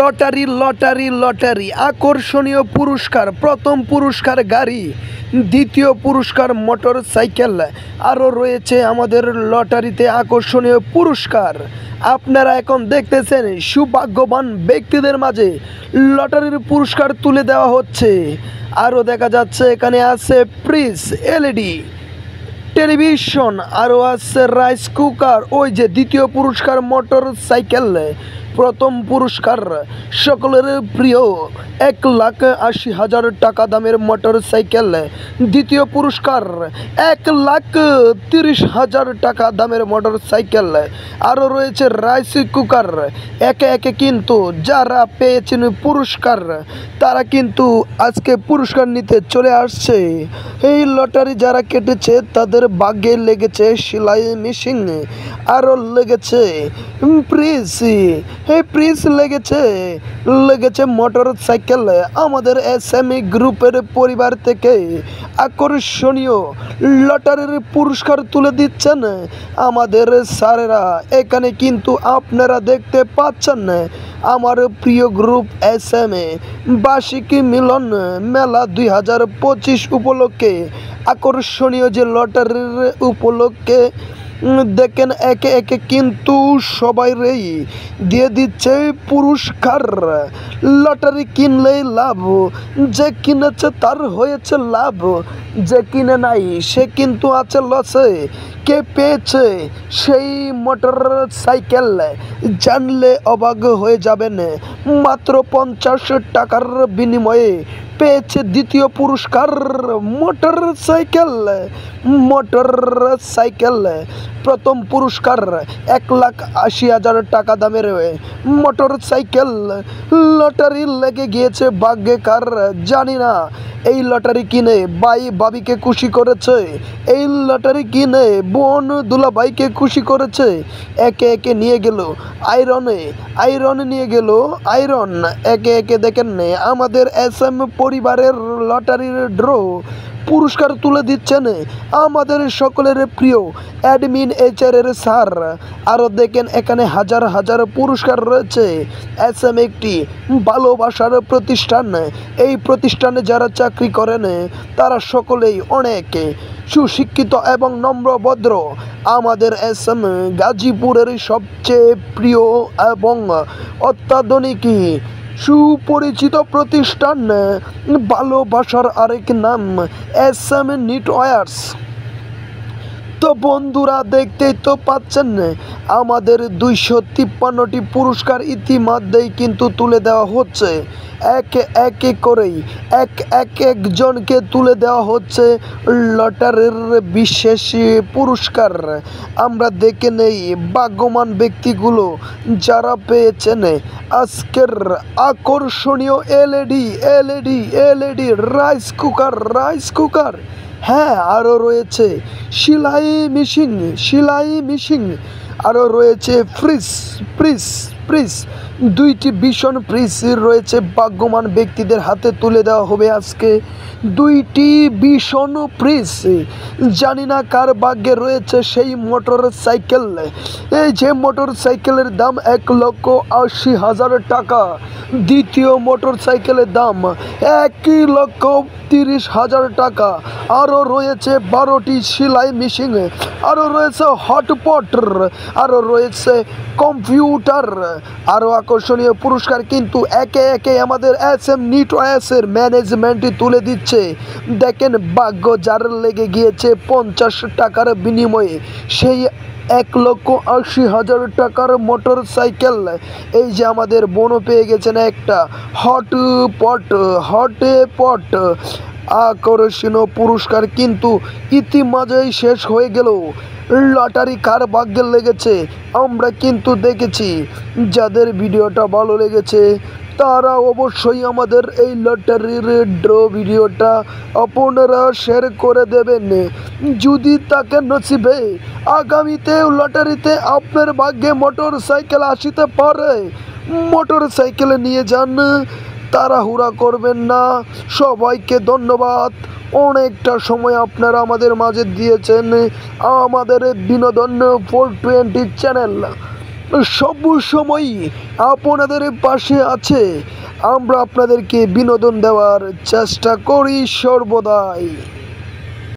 Lottery lottery lottery আকর্ষণীয় পুরস্কার। প্রথম পুরস্কার গাড়ি, দ্বিতীয় পুরস্কার মোটর সাইকেল, আরও রয়েছে আমাদের লটারিতে আকর্ষণীয় পুরস্কার। আপনারা এখন দেখতেছেন সৌভাগ্যবান ব্যক্তিদের মাঝে লটারির পুরস্কার তুলে দেওয়া হচ্ছে। আরও দেখা যাচ্ছে এখানে আছে ফ্রিজ, এলইডি টেলিভিশন, আরও আছে রাইস কুকার। ওই যে দ্বিতীয় পুরস্কার মোটর সাইকেল, প্রথম পুরস্কার সকলের প্রিয় 1,80,000 টাকা দামের মোটর সাইকেল, দ্বিতীয় পুরস্কার 1,30,000 টাকা দামের মোটর সাইকেল, আরও রয়েছে রাইস কুকার। একে একে কিন্তু যারা পেয়েছেন পুরস্কার তারা কিন্তু আজকে পুরস্কার নিতে চলে আসছে। এই লটারি যারা কেটেছে তাদের ভাগ্যে লেগেছে সেলাই মেশিন, আরও লেগেছে ফ্রিজ, এই ফ্রিজ লেগেছে মোটর সাইকেল। আমাদের এসএমই গ্রুপের পরিবার থেকে আকর্ষণীয় লটারির পুরস্কার তুলে দিচ্ছেন আমাদের স্যারেরা। এখানে কিন্তু আপনারা দেখতে পাচ্ছেন আমার প্রিয় গ্রুপ এসএমএ বার্ষিক মিলন মেলা 2025 উপলক্ষে আকর্ষণীয় যে লটারির উপলক্ষে দেখেন একে একে কিন্তু সবাইরেই দিয়ে দিচ্ছে পুরস্কার। লটারি কিনলেই লাভ, যে কিনেছে তার হয়েছে লাভ, যে কিনে নাই সে কিন্তু আছে লসে। কে পেয়েছে সেই মোটর সাইকেল জানলে অবাক হয়ে যাবেন। মাত্র 50 টাকার বিনিময়ে পেয়েছে দ্বিতীয় পুরস্কার মোটর সাইকেল। প্রথম পুরস্কার 1,80,000 টাকা দামের মোটর সাইকেল। লটারি লেগে গিয়েছে ভাগ্যে কার জানি না। এই লটারি কিনে ভাই ভাবিকে খুশি করেছে, এই লটারি কিনে বোন দুলাভাইকে খুশি করেছে। একে একে নিয়ে গেল আয়রন নিয়ে গেল আয়রন। একে একে দেখেন আমাদের এসএম পরিবারের লটারির ড্র পুরস্কার তুলে দিচ্ছেন আমাদের সকলের প্রিয় অ্যাডমিন এইচআরের স্যার। আরও দেখেন এখানে হাজার হাজার পুরস্কার রয়েছে। এসএম একটি ভালোবাসার প্রতিষ্ঠান। এই প্রতিষ্ঠানে যারা চাকরি করেন তারা সকলেই অনেক সুশিক্ষিত এবং নম্রভদ্র। আমাদের এসএম গাজীপুরের সবচেয়ে প্রিয় এবং অত্যাধুনিক সুপরিচিত প্রতিষ্ঠান। ভালোবাসার আরেক নাম এসএম নিটওয়্যার্স। তো বন্ধুরা দেখতেই তো পাচ্ছেন আমাদের 253টি পুরস্কার ইতিমধ্যেই কিন্তু তুলে দেওয়া হচ্ছে। এক করেই একজনকে তুলে দেওয়া হচ্ছে লটারির বিশেষ পুরস্কার। আমরা দেখে নেই ভাগ্যবান ব্যক্তিগুলো যারা পেয়েছেন আজকের আকর্ষণীয় এলইডি রাইস কুকার। হ্যাঁ, আরও রয়েছে সেলাই মেশিন, আরও রয়েছে ফ্রিজ। 2টি ভীষণ ফ্রিজ রয়েছে ভাগ্যবান ব্যক্তিদের হাতে তুলে দেওয়া হবে আজকে 2টি ভীষণ ফ্রিজ। জানি না কার ভাগ্যে রয়েছে সেই মোটর সাইকেল। এই যে মোটর সাইকেলের দাম 1,80,000 টাকা, দ্বিতীয় মোটর সাইকেলের দাম 1,30,000 টাকা। আরও রয়েছে 12টি সেলাই মেশিন, আরও রয়েছে হটপট, আরও রয়েছে কম্পিউটার। আরও আকর্ষণীয় পুরস্কার কিন্তু একে একে আমাদের এসএম নিটওয়্যার্সের ম্যানেজমেন্ট তুলে দিচ্ছে। দেখেন ভাগ্য যার লেগে গিয়েছে 50 টাকার বিনিময়ে সেই 1,80,000 টাকার মোটর সাইকেল। এই যে আমাদের বোনও পেয়ে গেছেন একটা হটপট। আকর্ষণীয় পুরস্কার কিন্তু ইতিমধ্যেই শেষ হয়ে গেল। লটারি কার ভাগ্যে লেগেছে আমরা কিন্তু দেখেছি। যাদের ভিডিওটা ভালো লেগেছে তারা অবশ্যই আমাদের এই লটারির ড্র ভিডিওটা আপনারা শেয়ার করে দেবেন। যদি তাকে নসিবে আগামীতে লটারিতে আপনার ভাগ্যে মোটর সাইকেল আসিতে পারে, মোটর সাইকেলে নিয়ে যান, তাড়াহুড়া করবেন না। সবাইকে ধন্যবাদ। অনেকটা সময় আপনারা আমাদের মাঝে দিয়েছেন। আমাদের বিনোদন 420 চ্যানেল সব সময়ই আপনাদের পাশে আছে। আমরা আপনাদেরকে বিনোদন দেওয়ার চেষ্টা করি সর্বদাই।